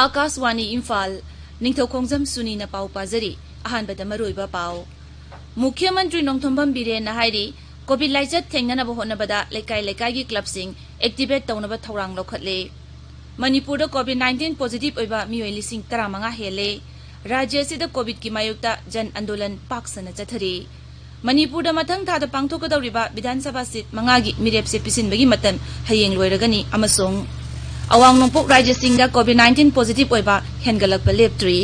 आकाशवाणी इम्फाल निंगथौखोंगजम सुनी न पाउ पाजरी अहानबदा मरुइबा पाउ मुख्यमंत्री नोंथोंबम बिरेन हाइरी कोविड लाइचत थेंगनब होनबदा लेकाई लेकाई की क्लब सिंग एक्टिवेट तौनब थौरांग लौखटले मणिपुर कोविड 19 पॉजिटिव ओइबा मियोय लिसिंग 15 हेले राज्य सिदा कोविड की मायुक्ता जन आंदोलन पाक्सना चथरी मणिपुर मथंग थादा पांगथोकदौरिबा विधानसभा सीट 5 की मिरेप से पिसिनबगी मतम हयेंग लोइरगनी अमसोंग अवांग नोंपोक राज्य सिंगदा कोविड 19 पॉजिटिव ओइबा हेनगलकपा लेप्ट्री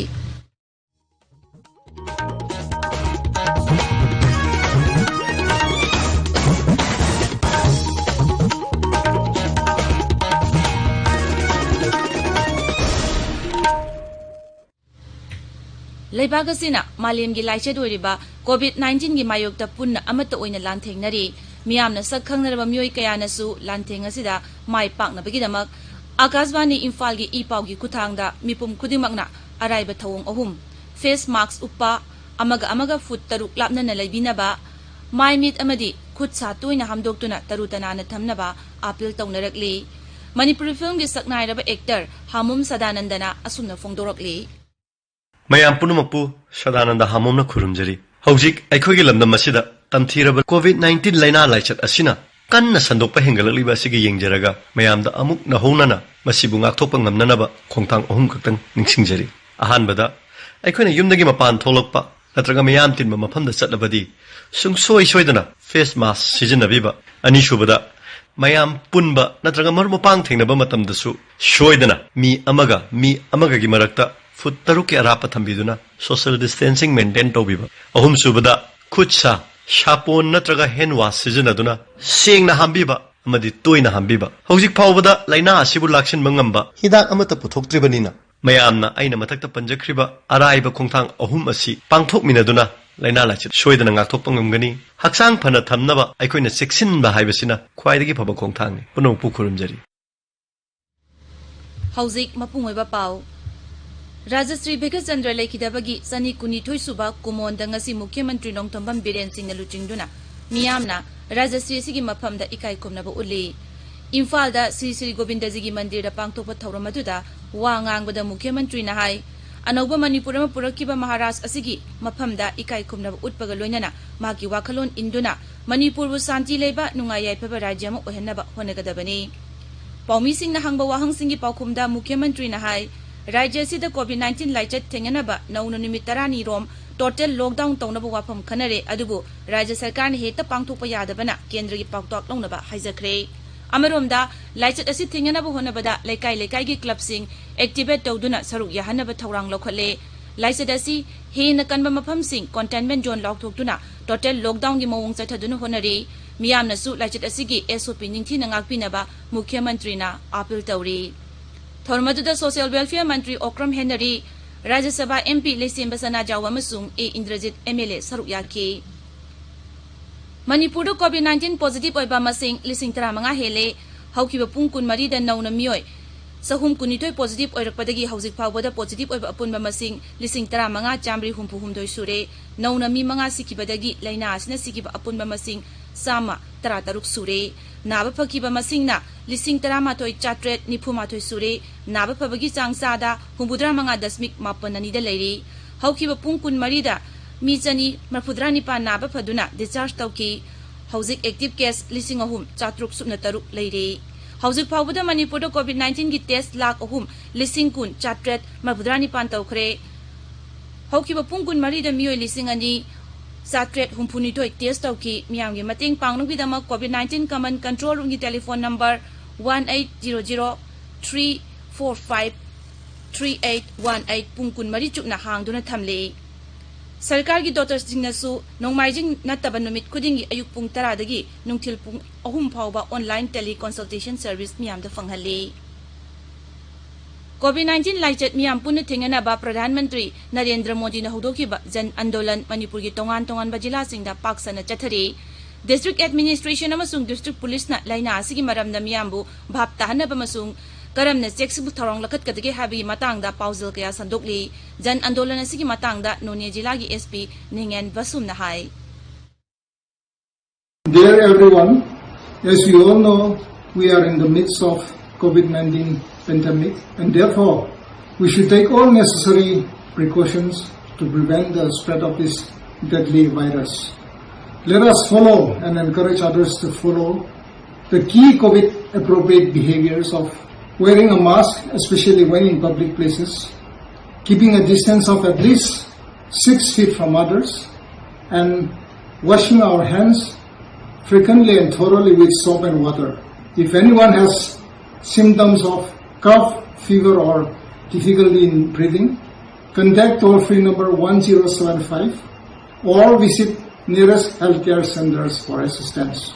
लेबागसिना मालेम की लाइचेद ओइरिबा कोविड 19 की मायोक्ता पुन्ना अमत ओइना लांथेंगनरी मियामना सखंगनरबा मियोय कयानसु लांथेंग असिदा माय पाकनबगिदमक आकाशवाणी इम्फाल की इपाव की खुथांगदा मिपुम खुदिमकना अराइबा थवोंग अहुम फेस मास्क उपा अमगा फुट तरुक लापनना लैबिनबा माय मीट अमदी खुद सा तोइना हमदोक्तुना तरुतनाना थमनबा अपील तौनरकली मणिपुरी फिल्म की सकनाइरबा एक्टर हामुम सदानंदना असुमना फोंदोरकली मयाम पुनमपु सदानंद हामुमना खुरुमजरी हौजिक अखोगी लमदम मसिदा तमथीरबा कोविड 19 लाइना लाइचत असिना कन्ना संदोकपा हेंगलकलिबा सिगी येंगजरगा मयामदा अमुक नहौनना मसिबु ngaktokpa ngamnanaba khongthang ahum kaktang ningsingjari ahanbada aikoina yumdagi mapan tholokpa natraga mayam tinba mafamda chatlabadi sungsoi soidana face mask sijinabiba ani shubada mayam punba natraga marmupang thengnaba matamdasu soidana mi amaga gi marakta foot taruki arapa thambiduna social distancing maintain tobiba ahum subada khutsa shapon natraga hand wash sijinaduna sengna hambiba amadi toina hambiba hojik phawbada laina asibu laksin mangamba hidak amata puthoktribanina mayamna aina mathakta panjakhriba araiba khongthang ahum asi pangthokminaduna laina lachit soidana ngakthokpa ngamgani haksang phana thamnaba aikoina seksinba haibasina khwaidagi phaba khongthangni puno pukhurumjari hojik mapungoiba pau Rajshree भेकचंद्र लेखिदबगी Sunny कुनिथोई सुबा कुमोंदा ngasi मुख्यमंत्री नोंथोंबम villain Singh लुचिंगदुना मियामना Rajshree सिगी मफमदा इकाई कुमनबा उली इम्फाल दा श्री श्री गोविंदजी की मंदिर दा पांगथोप थौरमदुदा वा ngangbada मुख्यमंत्री ना हाई अनौबा मणिपुर मा पुरकिबा महाराज असिगी मफमदा इकाई कुमनबा उत्पगा लोइनना माकी वाखलोन इंदुना मणिपुर बु शांति लेबा नुंगाई याइफबा राज्य मा ओहनबा होनगदबनी पौमी सिंह ना हंगबा वाहंग सिंह की पाउखुमदा मुख्यमंत्री ना हाई राज्य सिदा कोविड 19 लाइचत थेंगनबा नौन निमित 10 रोम टोटल लॉकडाउन तौनब वाफम खनरे अदुबु राज्य सरकार ने हेता पांगथोप यादबना केंद्र की पाउतोक लौनबा हाइजखरे अमरोमदा लाइचत असि थेंगनब होनबदा लेकाई लेकाई की क्लब सिंग एक्टिवेट तौदुना सरुक याहनब थौरांग लौखले लाइचत असि हेन कनबा मफम सिंग कंटेनमेंट जोन लौथोक्तुना टोटल लॉकडाउन की मवोंग चथदुना होनरे मियामनसु लाइचत असिगी एसओपी निंगथि नंगाकपिनबा मुख्यमंत्रीना अपील तौरी थोरमदुदा सोशल वेलफेयर मंत्री ओक्रम हेनरी राज्यसभा एमपी लेसेम बसना जावमसुंग ए इंद्रजित एमएलए सरुयाकी मणिपुर कोविड 19 पॉजिटिव ओइबा मसिंग 35 हेले हौकिबा पुंग 14 दा नौना मियोय सहुम कुनिथोय पॉजिटिव ओइरकपदगी हौजिक फावबदा पॉजिटिव ओइबा अपुनबा मसिंग 35 चामरी हुंफु हुमदोय सुरे नौना मी 5 सिकिबदगी लाइना आसिना सिकिबा अपुनबा मसिंग सामा 13 सुरे नाबा फकीबा मसिंगना 13,494 सुरे नाबा फबगी चांगसादा 75.9 दा लेरी हौकिबा पुंग 14 दा मी चनी 39 नाबा फदुना डिस्चार्ज तौकी हौजिक एक्टिव केस 3,403 लेरी हौजिक फावबदा मणिपुर कोविड 19 की टेस्ट लाख 3,494 तौखरे हौकिबा पुंग 14 दा मियोय 2,762 टेस्ट तौकी मियामगी मतेंग पांगनुगिदमक कोविड 19 कमन कंट्रोल रूम की टेलीफोन नंबर 1800-345-3818 पुंग 14 चुकना हांगदुना थमले सरकार की डॉक्टर सिंगनसु नोंमाइजिंग नत्तब नुमित खुदिंगी अयुक पुंग 10 दगी नुंगथिल पुंग 3 फावबा ऑनलाइन टेली कंसल्टेशन सर्विस मियामदा फंगहले कोविड 19 लाइचत मियाम पुन थेंगनबा प्रधानमंत्री नरेंद्र मोदी ने हौदोखिबा जन आंदोलन मणिपुर की तोंगान जिला सिंगदा पाक्सना चथरे डिस्ट्रिक्ट एडमिनिस्ट्रेशन अमसुंग डिस्ट्रिक्ट पुलिस ना लाइना असिगी मरमदा मियामबु भाप ताहनबा मसुंग karamna cheksibu tharong lakat kadage habi matangda pauzil kaya sandokli jan andolan asigi matangda None jila gi SP Ningen Vasum na hai. Dear everyone, as you all know, we are in the midst of COVID-19 pandemic, and therefore we should take all necessary precautions to prevent the spread of this deadly virus. Let us follow and encourage others to follow the key COVID appropriate behaviors of wearing a mask, especially when in public places, keeping a distance of at least 6 feet from others, and washing our hands frequently and thoroughly with soap and water. If anyone has symptoms of cough, fever, or difficulty in breathing, contact toll-free number 1075 or visit nearest healthcare centers for assistance.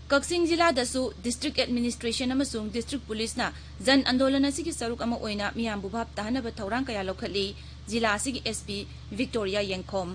Kaksing jila dasu district administration amasung district police na jan andolan asigi saruk ama oina miyambu bhab tahanaba thaurang kaya lokhatli jila asigi SP Victoria Yengkhom.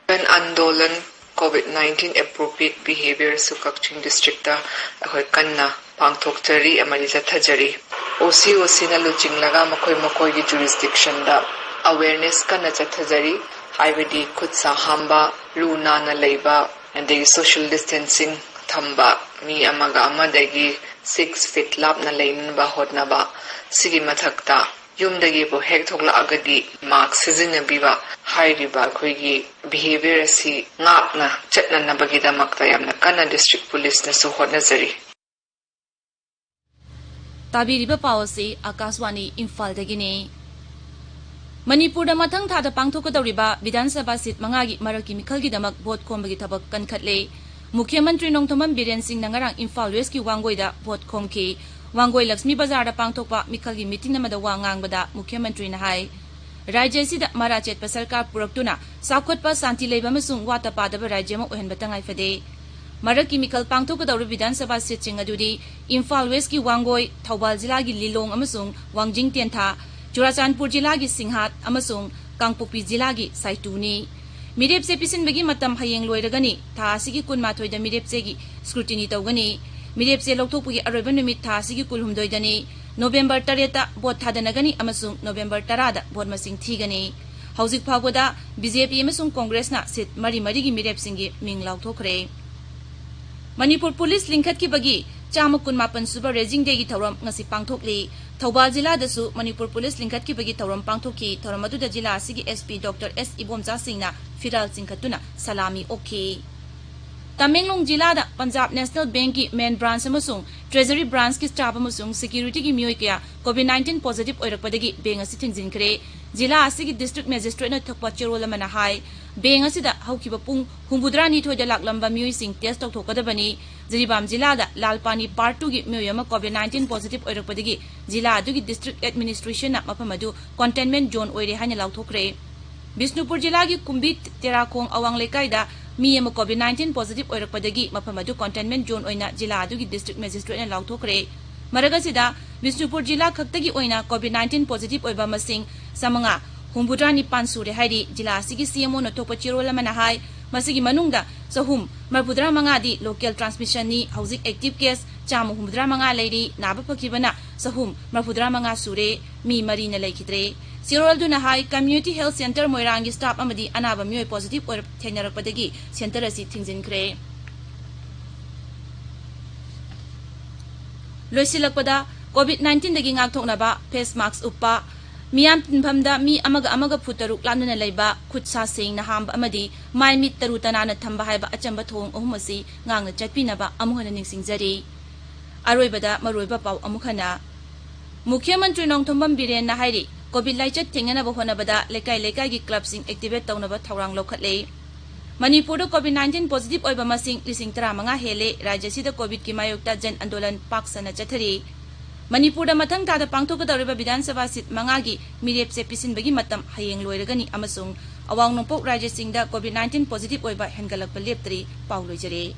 Jan andolan COVID-19 appropriate behavior su Kakching district da ahoi kanna pangthok jari amari jathajari OC na luching laga makoi gi jurisdiction da awareness kanna jathajari haibadi khutsa hamba luna na leiba and the social distancing thamba mi amaga amadagi 6 feet lap na lein ba hotna ba sigi mathakta yumdagi bo hek thokla agadi mark sizinabiba hairiba khoigi behavior asi ngakna chatna nabagi da makta yamna kana district police na su hotnazari tabiriba pawasi Akaswani Imphal dagini Manipur da mathang thada pangthokadawriba Vidhan Sabha seat mangagi maraki mikhalgi damak vote khombagi thabak kankhatle Mukhyamantri Nongthombam Biren Singh nangarang Imphal West ki Wangoi da vote khomki Wangoi Lakshmi Bazar da pangthokpa mikhalgi meeting namada wa ngangbada Mukhyamantri na hai Rajya sida marachetpa sarkar puraktuna sakhotpa santi leiba amasung wata padaba rajya ma ohenba tangai fade Maraki mikhal pangthokadawri Vidhan Sabha seat sing adudi Imphal West ki Wangoi Thoubal jila gi Lilong amasung Wangjing Tentha Churachandpur jila gi Singhat amasung Kangpokpi jila gi Saituni Mirep se pisin bagi matam hayeng loiragani tha asigi kunmathoi da mirep se gi scrutiny tawgani mirep se lokthokpugi aroiba numit tha asigi kulhumdoi dani November 3 ta vote thadanagani amasung November 10 da vote masing thigani hauzik phawda BJP amasung Congress na sit mari gi mirep singi ming laukthokre Manipur Police lingkhat ki bagi chama kunmapan super raising day gi thoram ngasi pangthokli Thoubal jila dasu Manipur Police lingkhat ki bagi thoram pangthoki thoram adu da jila asigi SP Dr. S Ibomja Singh na firal singkhatuna salami okay Tamenglong jila da Punjab National Bank ki main branch amasung treasury branch ki staff amasung security ki mioi kya COVID-19 positive oirakpadagi bank asi thingjinkre jila asigi district magistrate na thakpa cherol amana hai bank asida haukiba pung humbudra ni thoida laklamba mioi sing test tokthokadabani Jiribam jila da Lalpani part 2 gi mioi ama COVID-19 positive oirakpadagi jila adugi district administration na mapamadu containment zone oire hanya lauthokre Bisnupur jila gi Kumbi Terakong awang lekai da mi ama COVID-19 positive oirakpadagi mapamadu containment zone oina jila adugi district magistrate na lauthokre maragasida Bisnupur jila khaktagi oina COVID-19 positive oiba masing samanga humbudra ni pansure hairi jila asigi CMO na thokpa chirola mana hai masigi manungda sahum marbudra manga di local transmission ni hauzik active case chamu humbudra manga leiri naba phakibana sahum marbudra manga sure mi mari na leikhitre Sirol duna hai community health center moirangi staff amadi anaba mioi positive or thenyarakpadagi center asi thingjinkre loisilakpada COVID-19 dagi ngakthoknaba face mask uppa Miyam tinpamda mi amaga putaruk lamna leiba khutsa sing na hamba amadi mai mit tarutana na thamba haiba achamba thong ohumasi ngangna chatpinaba amuhana ningsingjari aroibada maroiba pau amukhana Mukhyamantri Nongthombam Biren na hairi COVID laichat thenganaba honabada lekai gi club sing activate tawnaba thawrang lokhatle Manipur da COVID-19 positive oiba masing lising 35 hele rajya sida COVID ki mayokta jan andolan paksana chathari Manipur da mathang tada pangthokadawriba Vidhan Sabha seat mangagi mirep se pisinbagi matam hayeng loiragani amasung awang nongpok rajya singda COVID-19 positive oiba hengalakpa leptri paulojare